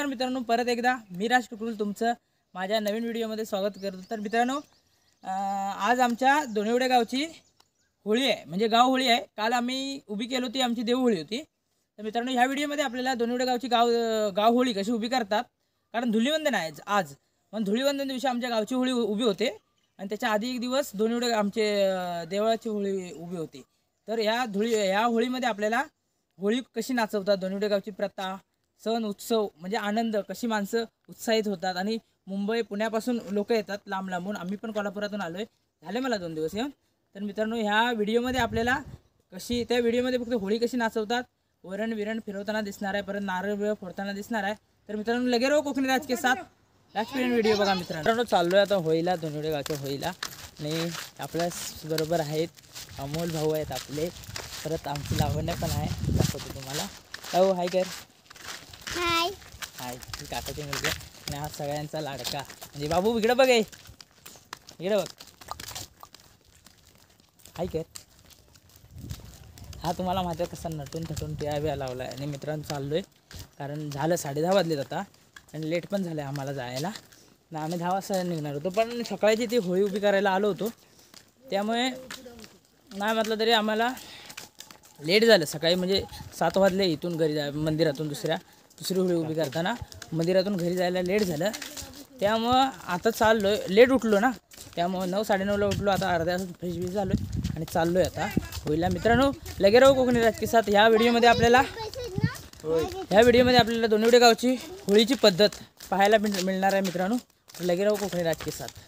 नमस्कार मित्रांनो, परत एकदा मी राज टुकरुल तुमचं माझ्या नवीन व्हिडिओमध्ये स्वागत करतो। तर मित्रांनो, आज आमच्या दोनिवडे गावची होळी आहे, म्हणजे गाव होळी आहे। काल आम्ही उभी केली होती, आमची देव होळी होती। तर मित्रांनो, ह्या व्हिडिओमध्ये आपल्याला दोनिवडे गावची गाव होळी कशी उभी करतात, कारण धुलीवंदन आहे आज। पण धुलीवंदन दिवशी आमच्या गावची होळी उभी होते आणि त्याच्या आधी एक दिवस दोनिवडे आमचे देवळाची होळी उभी होती। तर ह्या होळीमध्ये आपल्याला होळी कशी नाचवतात, दोनिवडे गावची प्रथा, सण उत्सव म्हणजे आनंद, कशी माणसं उत्साहित होतात आणि मुंबई पुण्यापासून लोक येतात लांब लांबून। आम्ही पण कोल्हापुरातून आलोय, झाले मला 2 दिवस येऊन। तर मित्रांनो, ह्या व्हिडिओमध्ये आपल्याला त्या व्हिडिओमध्ये फक्त होळी कशी नाचवतात, वरण विरण फिरवताना दिसणार आहे, परत नारळ फोडताना दिसणार आहे। तर मित्रांनो, लगे रहो कोकणी राज के साथ, लास्टपर्यंत व्हिडिओ बघा। मित्रांनो, चाललोय आता होळीला, दोनिवडे गावच्या होळीला आणि आपल्या बरोबर आहेत अमोल भाऊ आहेत आपले, परत आमची लावण्य पण आहे, दाखवतो तुम्हाला। भाऊ हाय कर, हाय हाय। काकाचे मुलगा आणि हा सगळ्यांचा लाडका म्हणजे बाबू, इकडे बघ, इकडे बघ, हाय कर। हा तुम्हाला माहिती आहे कसा नटून थटून प्या लावला आहे। आणि मित्रांनो, चाललोय कारण झालं 10:30 वाजलेत आता आणि लेट पण झालं आम्हाला जायला ना। आम्ही 10 वाजता निघणार होतो, पण सकाळची ती होळी उभी करायला आलो होतो, त्यामुळे नाही म्हटलं तरी आम्हाला लेट झालं। सकाळी म्हणजे 7 वाजले इथून घरी मंदिरातून दुसरी होळी उभी करताना मंदिरातून घरी जायला लेट झालं। त्यामुळं आता चाललोय, लेट उठलो ना, त्यामुळं 9 9:30ला उठलो। आता अर्ध्या तास फ्रेश झालो आणि चाललोय आता होळीला। मित्रांनो, लगे रहो कोकणी राज के साथ। ह्या व्हिडिओमध्ये आपल्याला दोनिवडे गावची होळीची पद्धत पाहायला मिळणार आहे मित्रांनो। लगे रहो कोकणी राज के साथ।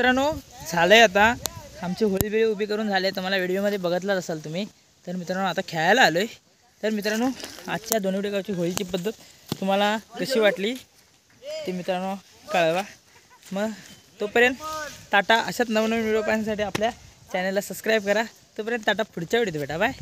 मित्रांनो झालं आहे आता आमची होळी बिळी उभी करून झाले. तुम्हाला व्हिडिओमध्ये बघितलाच असाल तुम्ही. तर मित्रांनो आता खेळायला आलो आहे. तर मित्रांनो आजच्या दोनिवडे गावची होळीची पद्धत तुम्हाला कशी वाटली ते मित्रांनो कळवा. मग तोपर्यंत टाटा. अशाच नवनवीन व्हिडिओ पाहण्यासाठी आपल्या चॅनलला सबस्क्राईब करा. तोपर्यंत टाटा. पुढच्या व्हिडिओत भेटा. बाय.